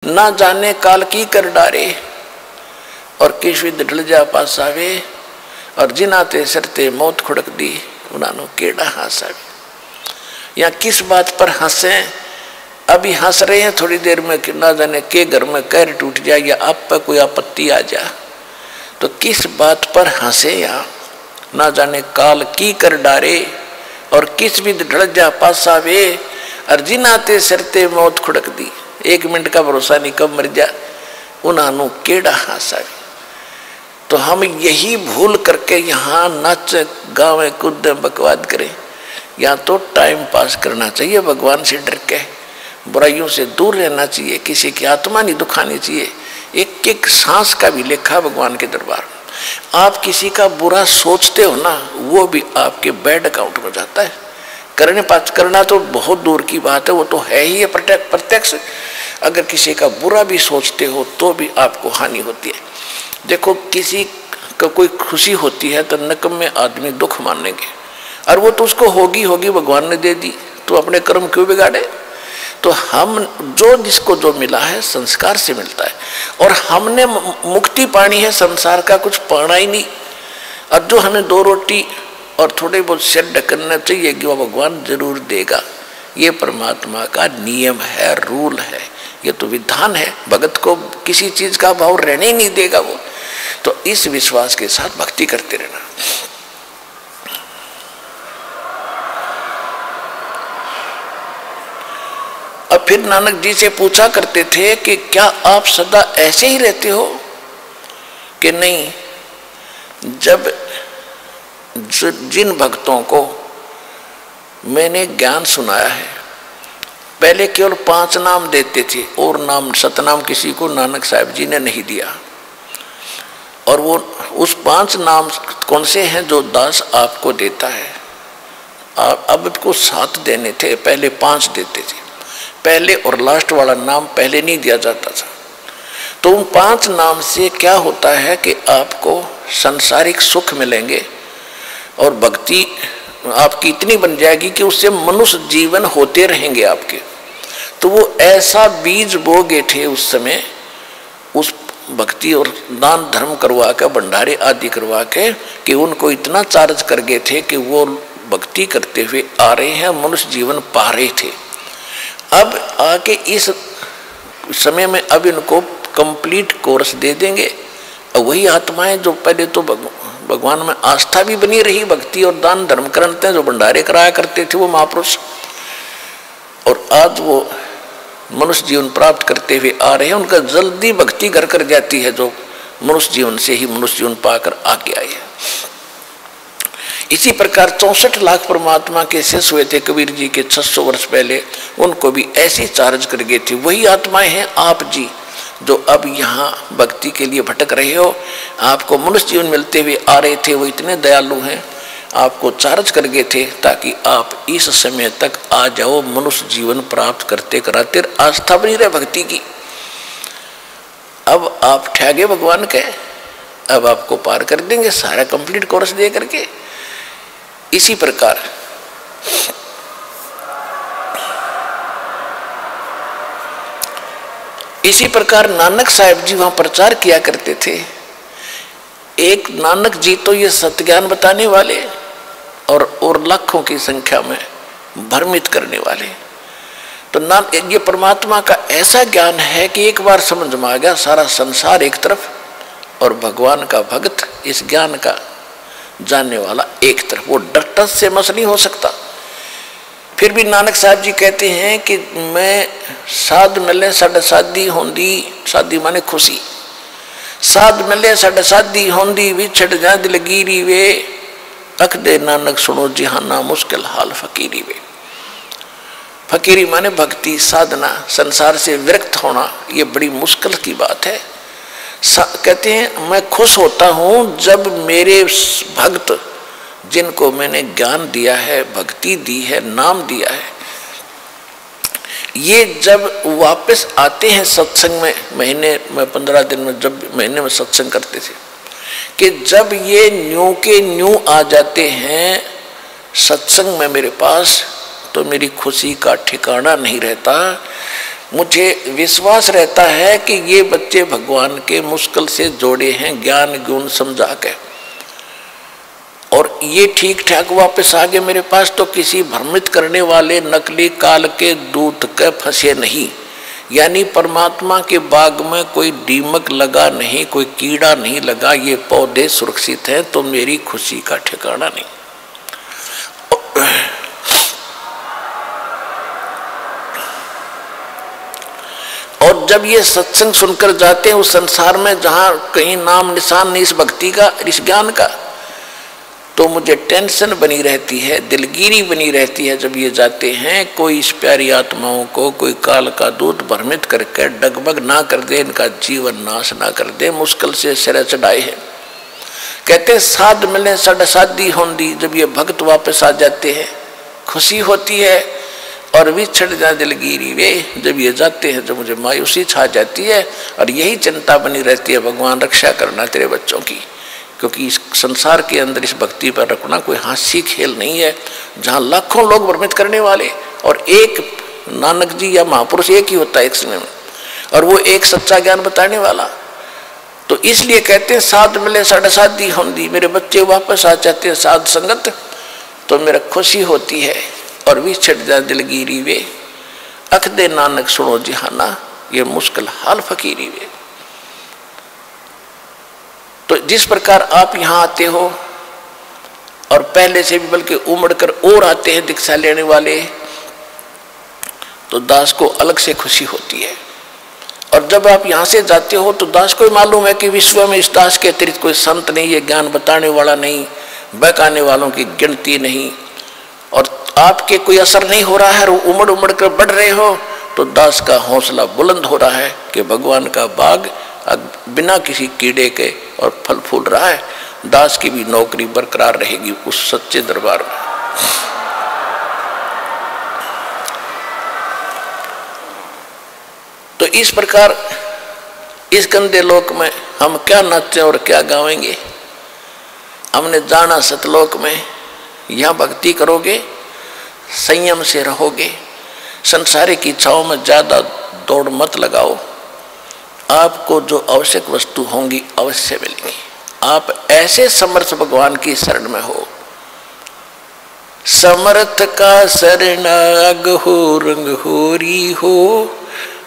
ना जाने काल की कर डारे और किस विद ढल जा पास आवे और जिनाते सरते मौत खुड़क दी उन्होंने केड़ा हंस आवे। या किस बात पर हंसे, अभी हंस रहे हैं, थोड़ी देर में ना जाने के घर में कहर टूट जाए या आप पर कोई आपत्ति आ जाए तो किस बात पर हंसे। या ना जाने काल की कर डारे और किस विद ढल जा पास आवे और जिनाते सरते मौत खुड़क दी। 1 मिनट का भरोसा नहीं कब मर जा, उन्होंने केड़ा हंस आवे। तो हम यही भूल करके यहाँ नाच गावे कूदे बकवाद करें। या तो टाइम पास करना चाहिए, भगवान से डर के बुराइयों से दूर रहना चाहिए, किसी की आत्मा नहीं दुखानी चाहिए। एक एक सांस का भी लेखा भगवान के दरबार। आप किसी का बुरा सोचते हो ना, वो भी आपके बैड अकाउंट में जाता है। करना तो बहुत दूर की बात है, वो तो है ही प्रत्यक्ष। अगर किसी का बुरा भी सोचते हो तो भी आपको हानि होती है। देखो किसी का कोई खुशी होती है तो नकम्मे आदमी दुख मानेंगे, और वो तो उसको होगी भगवान ने दे दी, तो अपने कर्म क्यों बिगाड़े। तो हम जो जिसको जो मिला है संस्कार से मिलता है, और हमने मुक्ति पानी है, संसार का कुछ पाना ही नहीं। और जो हमें 2 रोटी और थोड़े बहुत सिर ढकना चाहिए कि वो भगवान जरूर देगा। ये परमात्मा का नियम है, रूल है, ये तो विधान है। भगत को किसी चीज का भाव रहने ही नहीं देगा वो। तो इस विश्वास के साथ भक्ति करते रहना। अब फिर नानक जी से पूछा करते थे कि क्या आप सदा ऐसे ही रहते हो कि नहीं। जब जिन भक्तों को मैंने ज्ञान सुनाया है, पहले केवल 5 नाम देते थे और नाम सतनाम किसी को नानक साहब जी ने नहीं दिया। और वो उस 5 नाम कौन से हैं जो दास आपको देता है। अब को 7 देने थे, पहले 5 देते थे। पहले और लास्ट वाला नाम पहले नहीं दिया जाता था। तो उन 5 नाम से क्या होता है कि आपको सांसारिक सुख मिलेंगे और भक्ति आपकी इतनी बन जाएगी कि उससे मनुष्य जीवन होते रहेंगे आपके। तो वो ऐसा बीज बोगे थे उस समय, उस भक्ति और दान धर्म करवा के, भंडारे आदि करवा के, कि उनको इतना चार्ज कर गए थे कि वो भक्ति करते हुए आ रहे हैं, मनुष्य जीवन पा रहे थे। अब आके इस समय में अब इनको कंप्लीट कोर्स दे देंगे। और वही आत्माएं जो पहले तो भगवान में आस्था भी बनी रही, भक्ति और दान धर्म करते हैं, जो भंडारे कराया करते थे वो महापुरुष, और आज वो मनुष्य जीवन प्राप्त करते हुए आ रहे हैं। उनका जल्दी भक्ति घर कर जाती है, जो मनुष्य जीवन से ही मनुष्य जीवन पाकर आके आए हैं। इसी प्रकार 64 लाख परमात्मा के शिष्य हुए थे कबीर जी के 600 वर्ष पहले, उनको भी ऐसी चार्ज कर गए थे। वही आत्माएं हैं आप जी, जो अब यहाँ भक्ति के लिए भटक रहे हो। आपको मनुष्य जीवन मिलते हुए आ रहे थे, वो इतने दयालु हैं, आपको चार्ज कर गए थे ताकि आप इस समय तक आ जाओ, मनुष्य जीवन प्राप्त करते कराते आस्था बनी रहे भक्ति की। अब आप ठहगे भगवान के, अब आपको पार कर देंगे सारा कंप्लीट कोर्स दे करके। इसी प्रकार नानक साहब जी वहां प्रचार किया करते थे। एक नानक जी तो ये सत्य ज्ञान बताने वाले और लाखों की संख्या में भ्रमित करने वाले। तो ये परमात्मा का ऐसा ज्ञान है कि एक बार समझ में आ गया, सारा संसार एक तरफ और भगवान का भक्त इस ज्ञान का जानने वाला एक तरफ। वो डर से मस नहीं हो सकता। फिर भी नानक साहब जी कहते हैं कि मैं साध मिले साढ़े शादी होंदी, शादी माने खुशी, साध मिले साढ़े शादी होंदी, विछड़ जा दिल गिरी वे, अख दे नानक सुनो जिहाना मुश्किल हाल फकीरी वे। फकीरी माने भक्ति साधना, संसार से विरक्त होना, ये बड़ी मुश्किल की बात है। कहते हैं मैं खुश होता हूँ जब मेरे भक्त जिनको मैंने ज्ञान दिया है, भक्ति दी है, नाम दिया है, ये जब वापस आते हैं सत्संग में, महीने में 15 दिन में जब महीने में सत्संग करते थे, कि जब ये न्यू के न्यू आ जाते हैं सत्संग में मेरे पास, तो मेरी खुशी का ठिकाना नहीं रहता। मुझे विश्वास रहता है कि ये बच्चे भगवान के मुश्किल से जोड़े हैं ज्ञान गुण समझा के, और ये ठीक ठाक वापस आ गए मेरे पास, तो किसी भ्रमित करने वाले नकली काल के दूत के फंसे नहीं। यानी परमात्मा के बाग में कोई दीमक लगा नहीं, कोई कीड़ा नहीं लगा, ये पौधे सुरक्षित हैं, तो मेरी खुशी का ठिकाना नहीं। और जब ये सत्संग सुनकर जाते हैं उस संसार में जहां कहीं नाम निशान नहीं इस भक्ति का, इस ज्ञान का, तो मुझे टेंशन बनी रहती है, दिलगिरी बनी रहती है। जब ये जाते हैं कोई इस प्यारी आत्माओं को कोई काल का दूत भ्रमित करके डगमग ना कर दे, इनका जीवन नाश ना कर दे, मुश्किल से सिर चढ़ाए हैं। कहते साध मिले सड़ शादी होंदी। जब ये भक्त वापस आ जाते हैं खुशी होती है, और बिछड़ जाए दिलगिरी वे। जब ये जाते हैं जब मुझे मायूसी छा जाती है, और यही चिंता बनी रहती है, भगवान रक्षा करना तेरे बच्चों की, क्योंकि इस संसार के अंदर इस भक्ति पर रखना कोई हास्य खेल नहीं है, जहाँ लाखों लोग भ्रमित करने वाले, और एक नानक जी या महापुरुष एक ही होता है एक समय में, और वो एक सच्चा ज्ञान बताने वाला। तो इसलिए कहते हैं साध मिले सड़ शादी होंदी। मेरे बच्चे वापस आ जाते हैं साध संगत, तो मेरा खुशी होती है, और बिछड़ जा दिलगिरी वे। अख दे नानक सुनो जिहाना, ये मुश्किल हाल फकीरी वे। तो जिस प्रकार आप यहाँ आते हो, और पहले से भी बल्कि उमड़ कर और आते हैं दीक्षा लेने वाले, तो दास को अलग से खुशी होती है। और जब आप यहाँ से जाते हो तो दास को मालूम है कि विश्व में इस दास के अतिरिक्त कोई संत नहीं, ये ज्ञान बताने वाला नहीं, बहकाने वालों की गिनती नहीं, और आपके कोई असर नहीं हो रहा है, उमड़ उमड़ कर बढ़ रहे हो, तो दास का हौसला बुलंद हो रहा है कि भगवान का बाग बिना किसी कीड़े के और फल फूल रहा है। दास की भी नौकरी बरकरार रहेगी उस सच्चे दरबार में। तो इस प्रकार इस गंदे लोक में हम क्या नाचें और क्या गावेंगे। हमने जाना सतलोक में, यहाँ भक्ति करोगे, संयम से रहोगे, संसारिक इच्छाओं में ज्यादा दौड़ मत लगाओ, आपको जो आवश्यक वस्तु होंगी अवश्य मिलेंगी। आप ऐसे समर्थ भगवान की शरण में हो। समर्थ का शरणाग हो रंग होरी हो,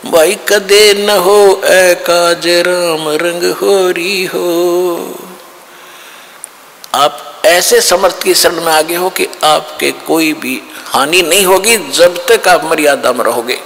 भाई कदे न हो ऐ काज राम रंग होरी हो। आप ऐसे समर्थ की शरण में आगे हो कि आपके कोई भी हानि नहीं होगी जब तक आप मर्यादा में रहोगे।